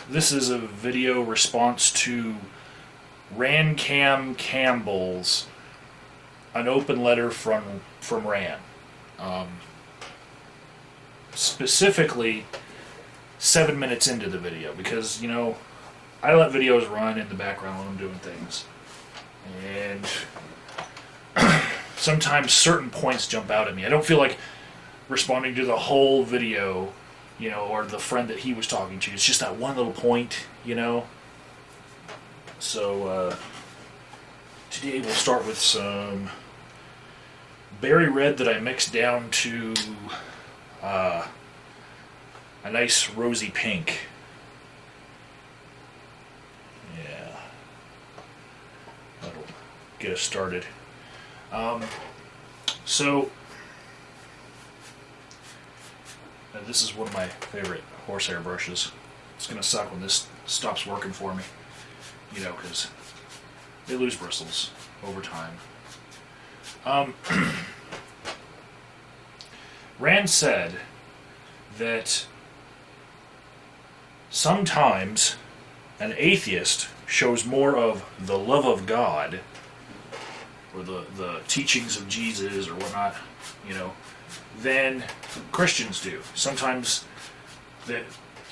This is a video response to Rancam Campbell's An Open Letter from Ran. Specifically, 7 minutes into the video, because, I let videos run in the background when I'm doing things. And sometimes certain points jump out at me. I don't feel like responding to the whole video, or the friend that he was talking to. It's just that one little point, So, today we'll start with some berry red that I mixed down to a nice rosy pink. Yeah. That'll get us started. So, this is one of my favorite horsehair brushes. It's going to suck when this stops working for me, because they lose bristles over time. Rand said that sometimes an atheist shows more of the love of God or the teachings of Jesus or whatnot, than Christians do. Sometimes that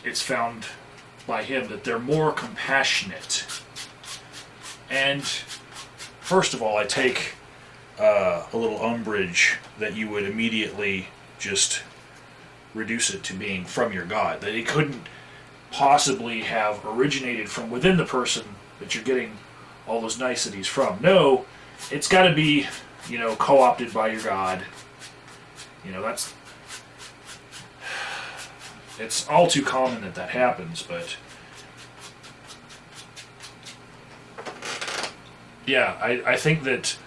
it's found by him that they're more compassionate. And first of all, I take a little umbrage that you would immediately just reduce it to being from your God. That it couldn't possibly have originated from within the person that you're getting all those niceties from. No, it's got to be, co-opted by your God. It's all too common that happens, but yeah, I think that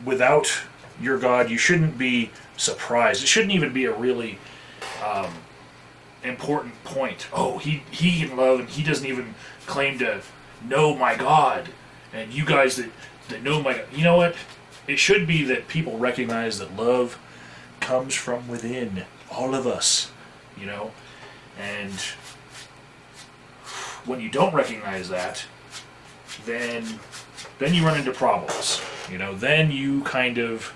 without your God, you shouldn't be surprised. It shouldn't even be a really important point. Oh, he can love, and he doesn't even claim to know my God. And you guys that know my God, you know what? It should be that people recognize that love comes from within all of us, and when you don't recognize that, then you run into problems, then you kind of,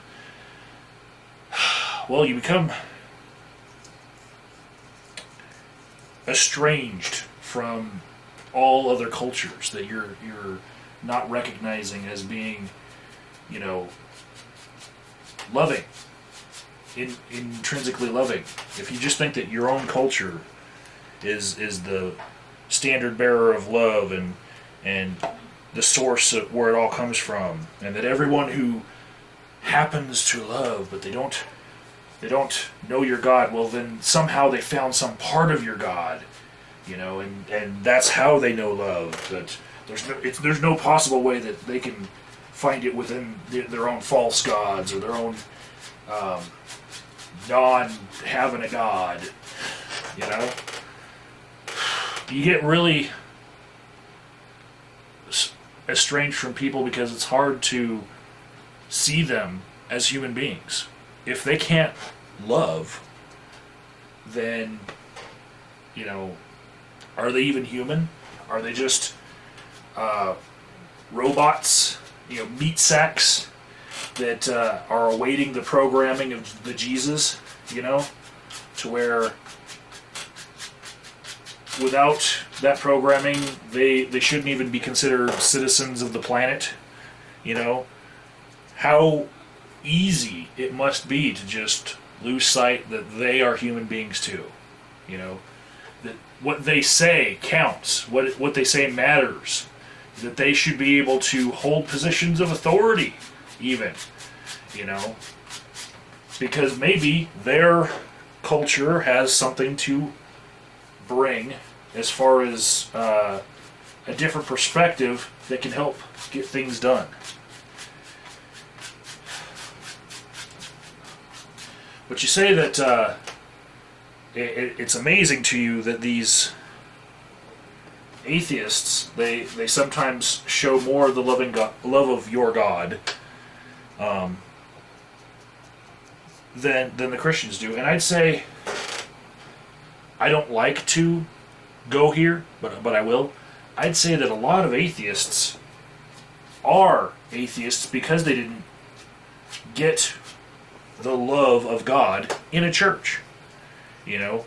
you become estranged from all other cultures that you're not recognizing as being, loving, intrinsically loving. If you just think that your own culture is the standard bearer of love and the source of where it all comes from, and that everyone who happens to love, but they don't know your God, well then somehow they found some part of your God, and that's how they know love. That there's no possible way that they can find it within their own false gods or their own non-having a God. You get really estranged from people because it's hard to see them as human beings. If they can't love, then, are they even human? Are they just robots, meat sacks that are awaiting the programming of the Jesus, to where without that programming, they shouldn't even be considered citizens of the planet, How easy it must be to just lose sight that they are human beings too, that what they say counts, what they say matters, that they should be able to hold positions of authority even, because maybe their culture has something to bring as far as a different perspective that can help get things done. But you say that it's amazing to you that these atheists, they sometimes show more of the love of your God than the Christians do. And I'd say I don't like to go here, but I will. I'd say that a lot of atheists are atheists because they didn't get the love of God in a church. You know,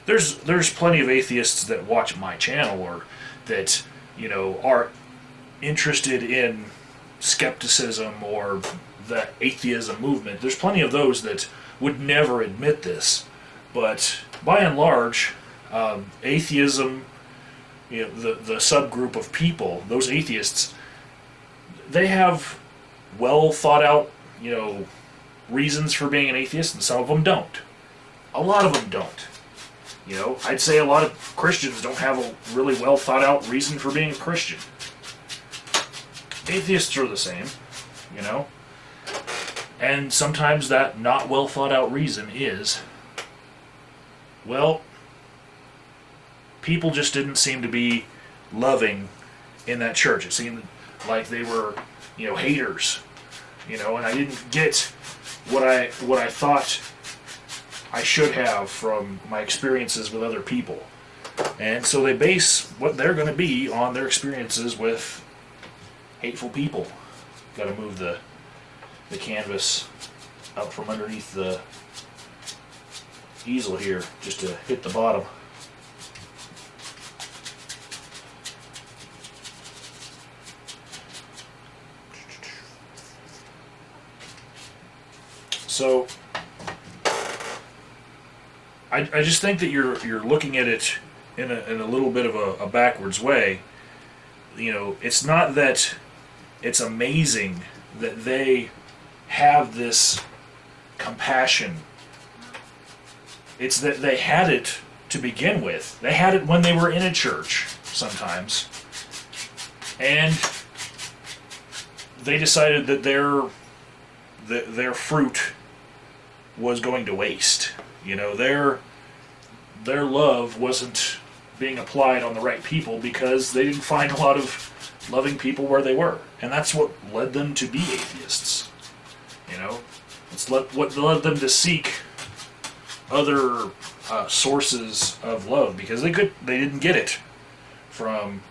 there's plenty of atheists that watch my channel or that, you know, are interested in skepticism or the atheism movement. There's plenty of those that would never admit this, but by and large, atheism, you know, the subgroup of people, those atheists, they have well thought out, you know, reasons for being an atheist, and some of them don't. A lot of them don't. You know, I'd say a lot of Christians don't have a really well thought out reason for being a Christian. Atheists are the same, you know. And sometimes that not well thought out reason is, well, people just didn't seem to be loving in that church. It seemed like they were, you know, haters, you know, and I didn't get what I thought I should have from my experiences with other people. And so they base what they're going to be on their experiences with hateful people. Got to move the canvas up from underneath the easel here just to hit the bottom. So I just think that you're looking at it in a little bit of a backwards way. You know, it's not that it's amazing that they have this compassion. It's that they had it to begin with. They had it when they were in a church sometimes. And they decided that their fruit was going to waste. You know, their love wasn't being applied on the right people because they didn't find a lot of loving people where they were. And that's what led them to be atheists. You know, it's what led them to seek other sources of love because they didn't get it from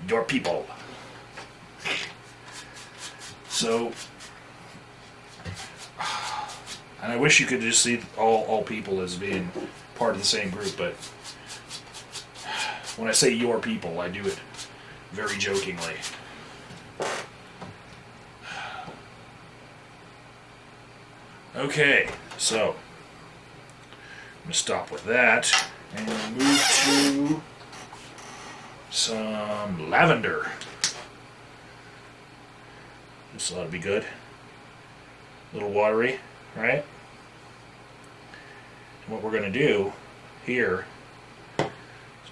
your people. So, and I wish you could just see all people as being part of the same group, but when I say your people, I do it very jokingly. Okay, so I'm going to stop with that and move to some lavender. This ought to be good. A little watery, right? And what we're going to do here is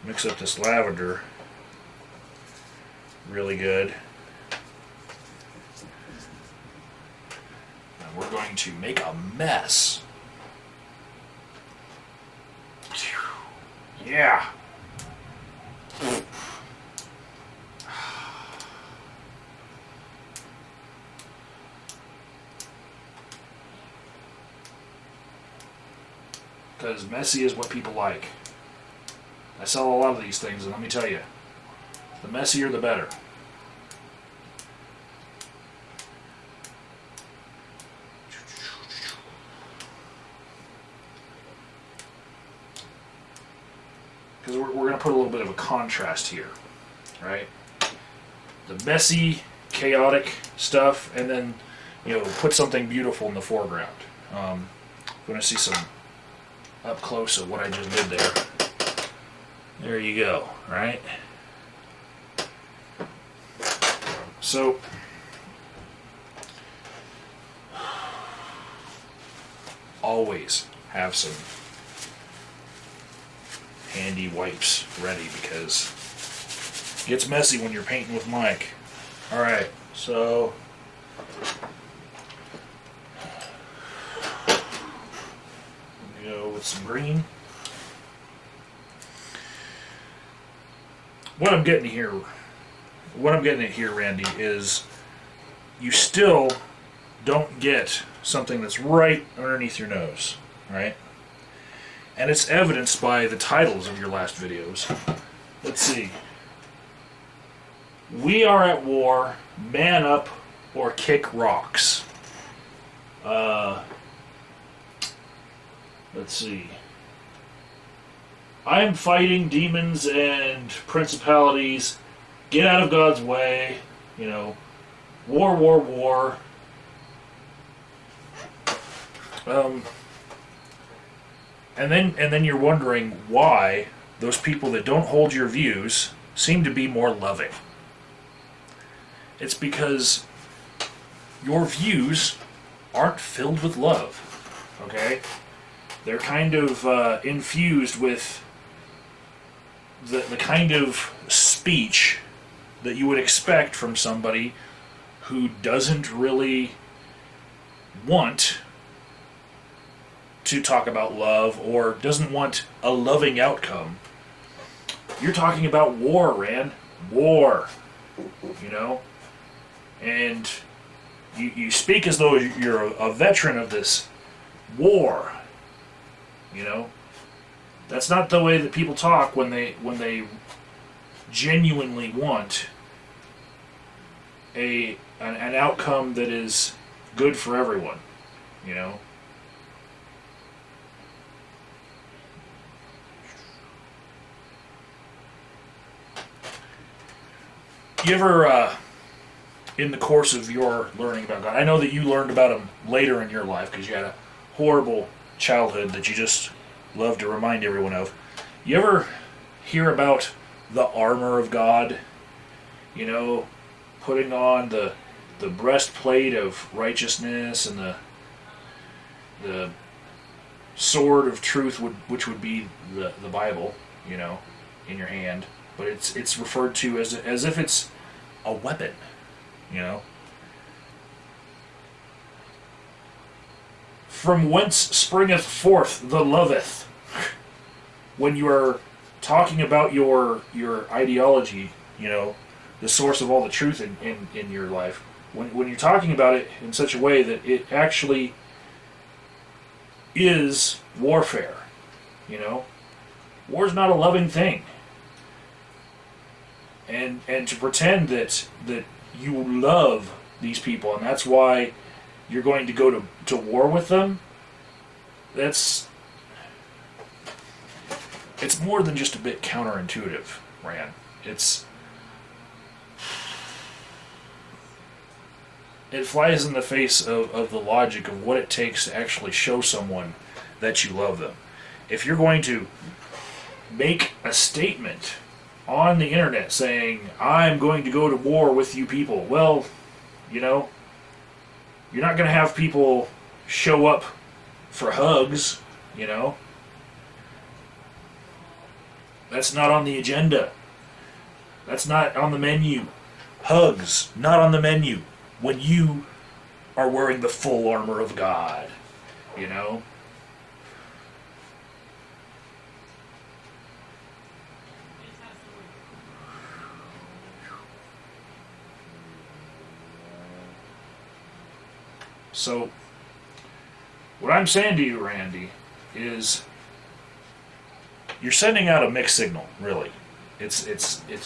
mix up this lavender really good. And we're going to make a mess. Yeah. Because messy is what people like. I sell a lot of these things, and let me tell you, the messier the better. Because we're going to put a little bit of a contrast here, right? The messy, chaotic stuff, and then, you know, put something beautiful in the foreground. We're going to see some up close of what I just did there. There you go, right? So, always have some handy wipes ready because it gets messy when you're painting with Mike. Alright, so go with some green. What I'm getting at here, Randy, is you still don't get something that's right underneath your nose, right? And it's evidenced by the titles of your last videos. Let's see. We are at war, man up, or kick rocks. Let's see. I am fighting demons and principalities. Get out of God's way. You know, war, war, war. And then you're wondering why those people that don't hold your views seem to be more loving. It's because your views aren't filled with love, okay? They're kind of infused with the kind of speech that you would expect from somebody who doesn't really want to talk about love or doesn't want a loving outcome. You're talking about war, Rand. War. You know? And you speak as though you're a veteran of this war. You know? That's not the way that people talk when they genuinely want an outcome that is good for everyone. You know? You ever, in the course of your learning about God, I know that you learned about Him later in your life because you had a horrible childhood that you just love to remind everyone of. You ever hear about the armor of God? You know, putting on the breastplate of righteousness and the sword of truth, which would be the Bible, you know, in your hand. But it's referred to as if it's a weapon, you know. From whence springeth forth the loveth? When you are talking about your ideology, you know, the source of all the truth in your life, when you're talking about it in such a way that it actually is warfare, you know, war's not a loving thing. And to pretend that you love these people and that's why you're going to go to war with them, it's more than just a bit counterintuitive, Rand. It flies in the face of the logic of what it takes to actually show someone that you love them. If you're going to make a statement on the internet saying, I'm going to go to war with you people, well, you know, you're not going to have people show up for hugs, you know. That's not on the agenda. That's not on the menu. Hugs, not on the menu when you are wearing the full armor of God, you know. So, what I'm saying to you, Randy, is you're sending out a mixed signal, really. It's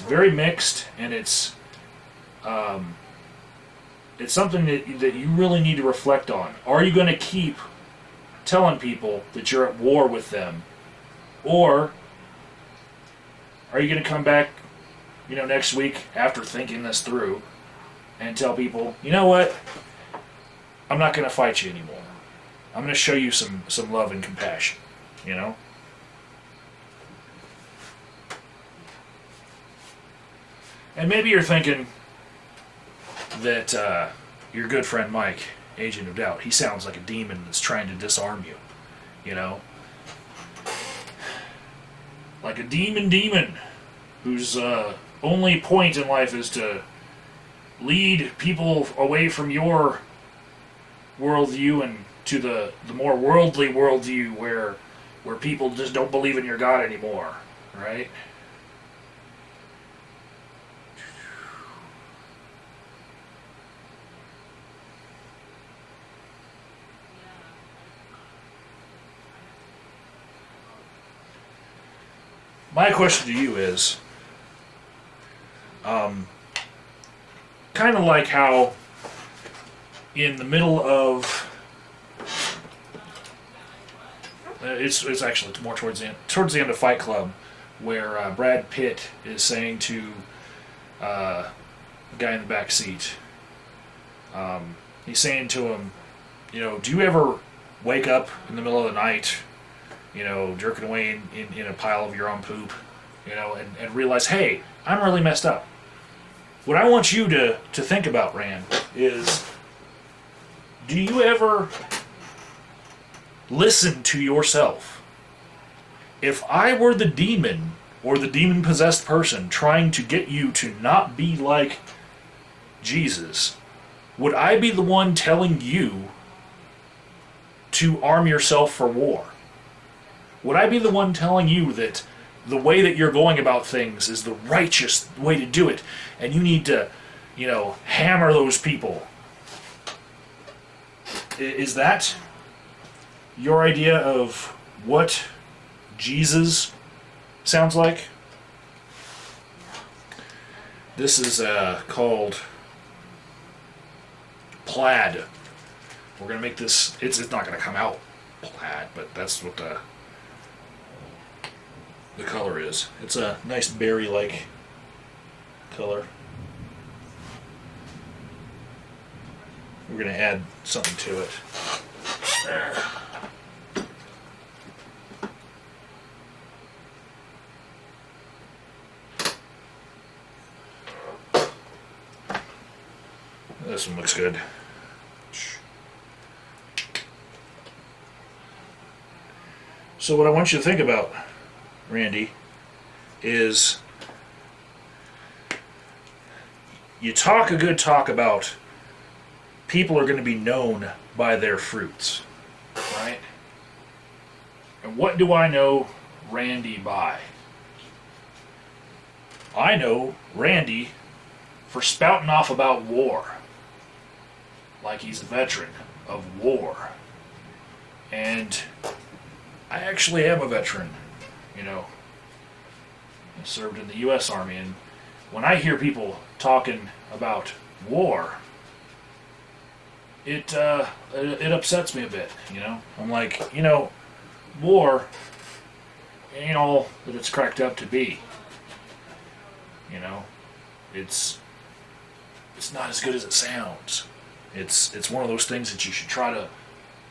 very mixed, and it's something that you really need to reflect on. Are you going to keep telling people that you're at war with them, or are you going to come back, you know, next week after thinking this through and tell people, you know what? I'm not going to fight you anymore. I'm going to show you some love and compassion, you know? And maybe you're thinking that your good friend Mike, Agent of Doubt, he sounds like a demon that's trying to disarm you, you know? Like a demon whose only point in life is to lead people away from your worldview and to the more worldly worldview where people just don't believe in your God anymore, right? my question to you is, kind of like how in the middle of it's actually more towards the end of Fight Club, where Brad Pitt is saying to the guy in the back seat, he's saying to him, do you ever wake up in the middle of the night, jerking away in a pile of your own poop, and realize, hey, I'm really messed up. What I want you to think about, Rand, is, do you ever listen to yourself? If I were the demon or the demon-possessed person trying to get you to not be like Jesus, would I be the one telling you to arm yourself for war? Would I be the one telling you that the way that you're going about things is the righteous way to do it, and you need to, hammer those people? Is that your idea of what Jesus sounds like? This is called plaid. We're going to make this, it's not going to come out plaid, but that's what the color is. It's a nice berry-like color. We're going to add something to it. This one looks good. So what I want you to think about, Randy, is you talk a good talk about people are going to be known by their fruits, right? And what do I know Randy by? I know Randy for spouting off about war, like he's a veteran of war. And I actually am a veteran, I served in the U.S. Army, and when I hear people talking about war, it upsets me a bit, I'm like, war ain't all that it's cracked up to be. It's not as good as it sounds. It's one of those things that you should try to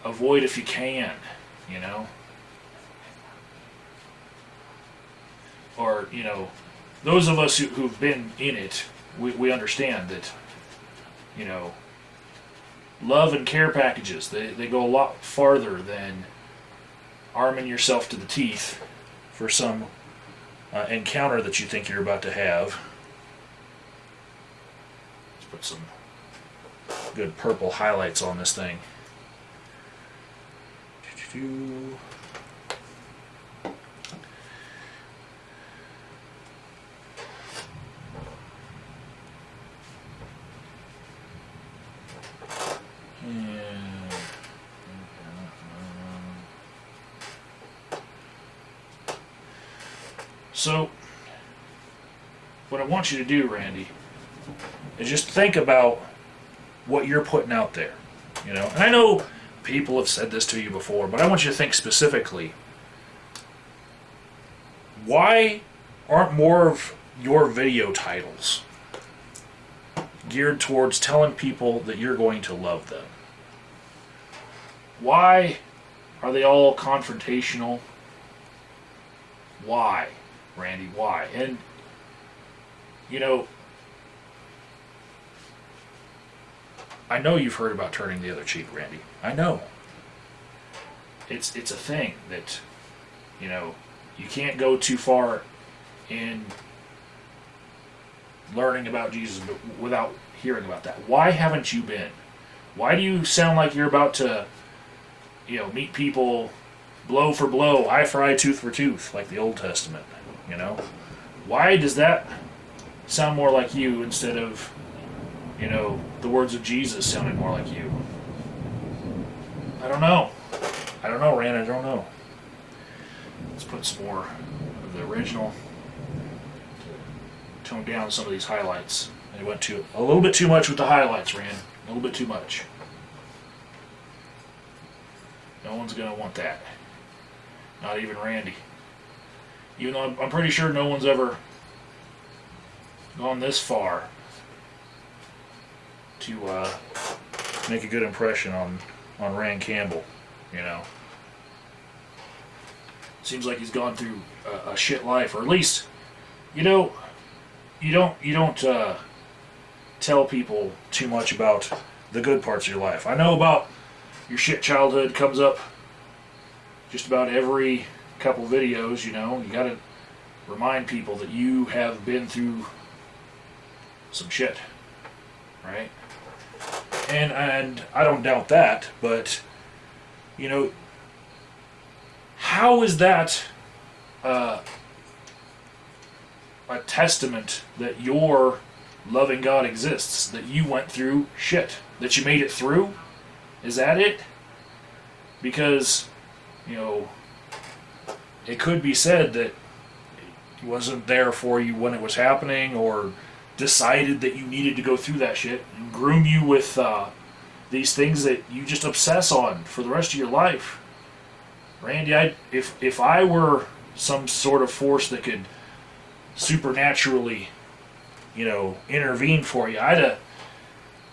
avoid if you can, Or, those of us who've been in it, we understand that, love and care packages, they go a lot farther than arming yourself to the teeth for some encounter that you think you're about to have. Let's put some good purple highlights on this thing. So, what I want you to do, Randy, is just think about what you're putting out there, And I know people have said this to you before, but I want you to think specifically. Why aren't more of your video titles geared towards telling people that you're going to love them? Why are they all confrontational? Why, Randy? Why? And, I know you've heard about turning the other cheek, Randy. I know. It's a thing that, you can't go too far in learning about Jesus without hearing about that. Why haven't you been? Why do you sound like you're about to, meet people blow for blow, eye for eye, tooth for tooth, like the Old Testament, Why does that sound more like you instead of, the words of Jesus sounding more like you? I don't know, Rand, I don't know. Let's put some more of the original. Tone down some of these highlights. They went to a little bit too much with the highlights, Rand. A little bit too much. No one's going to want that. Not even Randy. Even though I'm pretty sure no one's ever gone this far to make a good impression on Rand Campbell, you know. Seems like he's gone through a shit life, or at least, you know, you don't tell people too much about the good parts of your life. I know about your shit childhood comes up just about every couple videos, you know. You gotta remind people that you have been through some shit, right? And I don't doubt that, but, you know, how is that a testament that your loving God exists, that you went through shit, that you made it through? Is that it? Because, you know, it could be said that he wasn't there for you when it was happening, or decided that you needed to go through that shit and groom you with these things that you just obsess on for the rest of your life. Randy, if I were some sort of force that could supernaturally, you know, intervene for you, I'd have,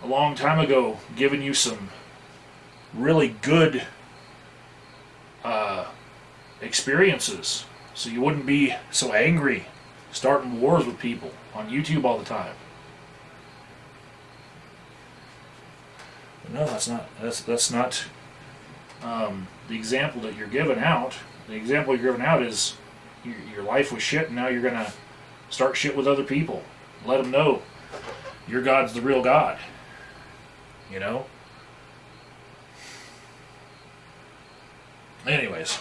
a long time ago, given you some really good experiences, so you wouldn't be so angry starting wars with people on YouTube all the time. But no, that's not the example that you're giving out. The example you're giving out is your life was shit, and now you're gonna start shit with other people. Let them know your God's the real God. You know. Anyways,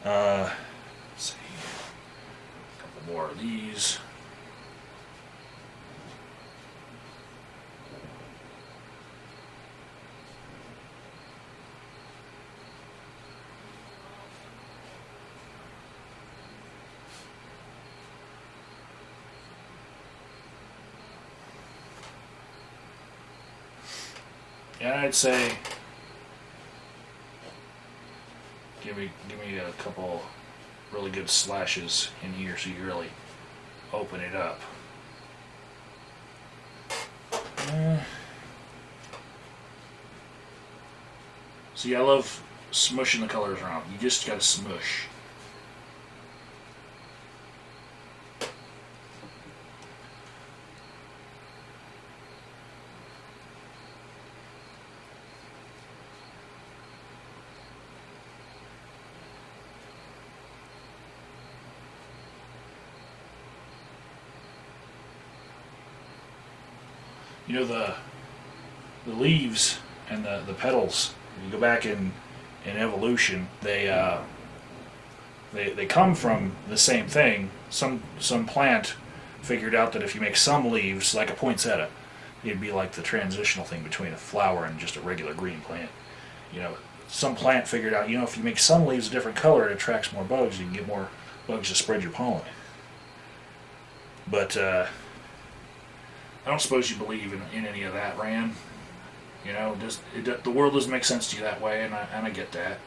let's see, a couple more of these. Yeah, I'd say give me a couple really good slashes in here so you really open it up. See, I love smushing the colors around. You just gotta smush. You know, the leaves and the petals, if you go back in evolution, they come from the same thing. Some plant figured out that if you make some leaves, like a poinsettia, it'd be like the transitional thing between a flower and just a regular green plant. You know, some plant figured out, you know, if you make some leaves a different color, it attracts more bugs. You can get more bugs to spread your pollen. But I don't suppose you believe in any of that, Rand. You know, the world doesn't make sense to you that way, and I get that.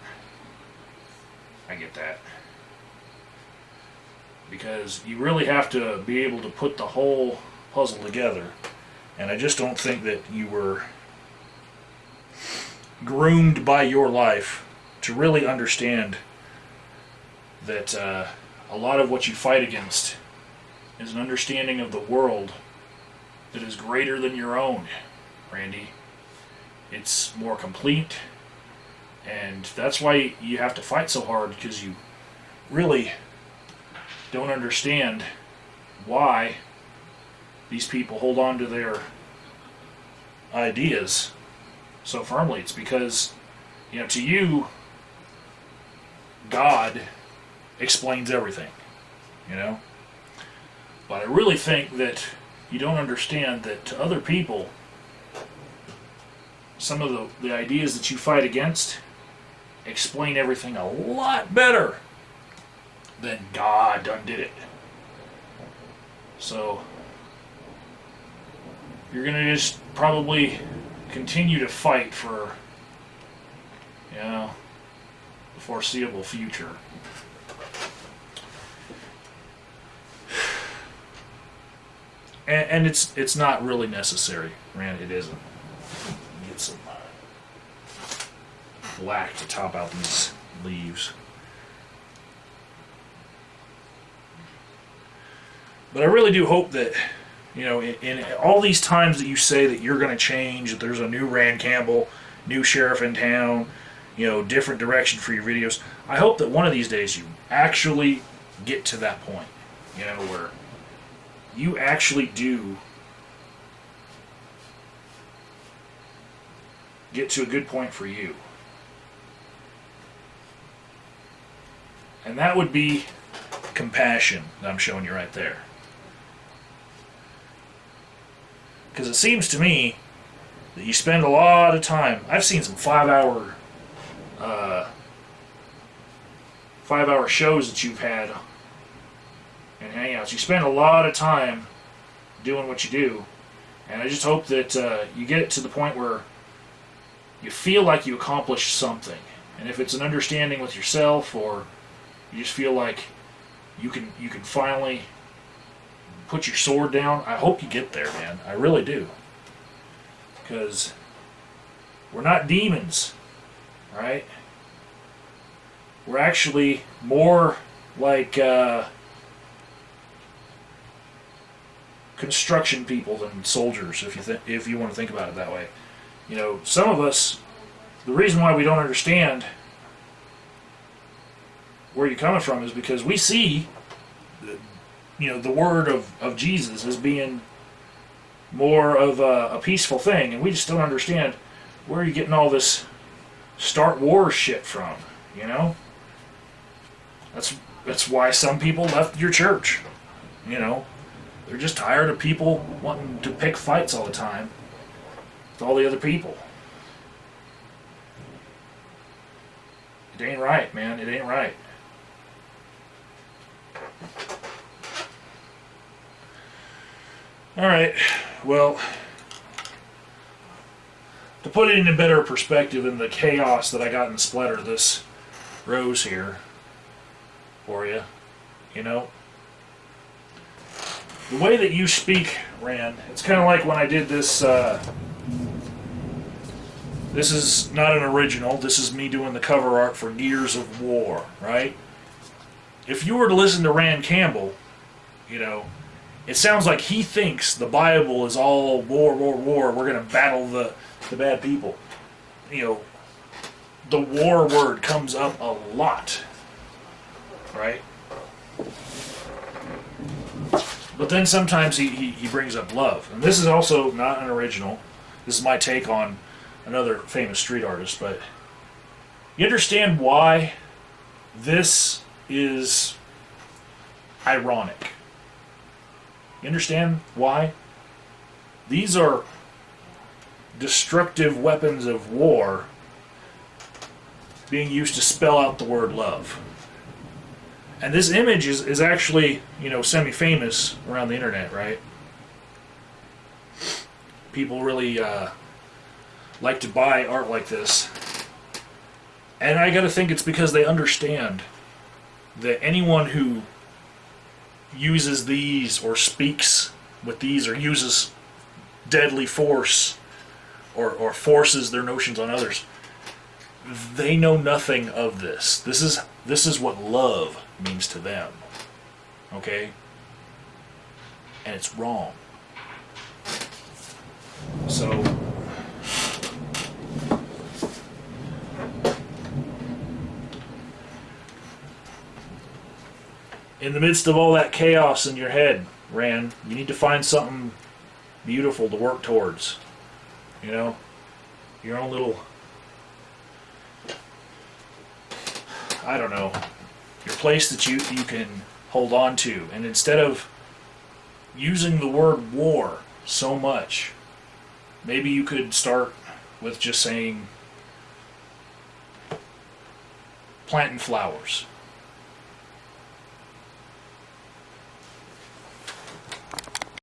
I get that. Because you really have to be able to put the whole puzzle together, and I just don't think that you were groomed by your life to really understand that a lot of what you fight against is an understanding of the world that is greater than your own, Randy. It's more complete, and that's why you have to fight so hard, because you really don't understand why these people hold on to their ideas so firmly. It's because, you know, to you, God explains everything, you know? But I really think that you don't understand that to other people, some of the ideas that you fight against explain everything a lot better then God done did it. So you're gonna just probably continue to fight for, the foreseeable future. And it's not really necessary, Rand. It isn't. Get some black to top out these leaves. But I really do hope that, in all these times that you say that you're going to change, that there's a new Rand Campbell, new sheriff in town, different direction for your videos, I hope that one of these days you actually get to that point, where you actually do get to a good point for you. And that would be compassion that I'm showing you right there. Because it seems to me that you spend a lot of time. I've seen some 5-hour shows that you've had and hangouts. You spend a lot of time doing what you do, and I just hope that you get it to the point where you feel like you accomplished something. And if it's an understanding with yourself, or you just feel like you can finally put your sword down, I hope you get there, man. I really do. Because we're not demons, right? We're actually more like construction people than soldiers, if you want to think about it that way. Some of us, the reason why we don't understand where you're coming from is because we see the word of Jesus as being more of a peaceful thing, and we just don't understand where you're getting all this start wars shit from. That's why some people left your church. They're just tired of people wanting to pick fights all the time with all the other people. It ain't right, man. It ain't right. Alright, well, to put it in a better perspective in the chaos that I got in Splatter, this rose here for you, the way that you speak, Rand, it's kind of like when I did this, this is not an original, this is me doing the cover art for Gears of War, right? If you were to listen to Rand Campbell, it sounds like he thinks the Bible is all war, we're going to battle the bad people. The war word comes up a lot, right? But then sometimes he brings up love. And this is also not an original. This is my take on another famous street artist, but you understand why this is ironic. You understand why? These are destructive weapons of war being used to spell out the word love. And this image is actually, semi-famous around the internet, right? People really like to buy art like this. And I gotta think it's because they understand that anyone who uses these or speaks with these or uses deadly force or forces their notions on others, they know nothing of this. This is what love means to them. Okay? And it's wrong. So in the midst of all that chaos in your head, Rand, you need to find something beautiful to work towards. Your own little, I don't know, your place that you can hold on to. And instead of using the word war so much, maybe you could start with just saying planting flowers.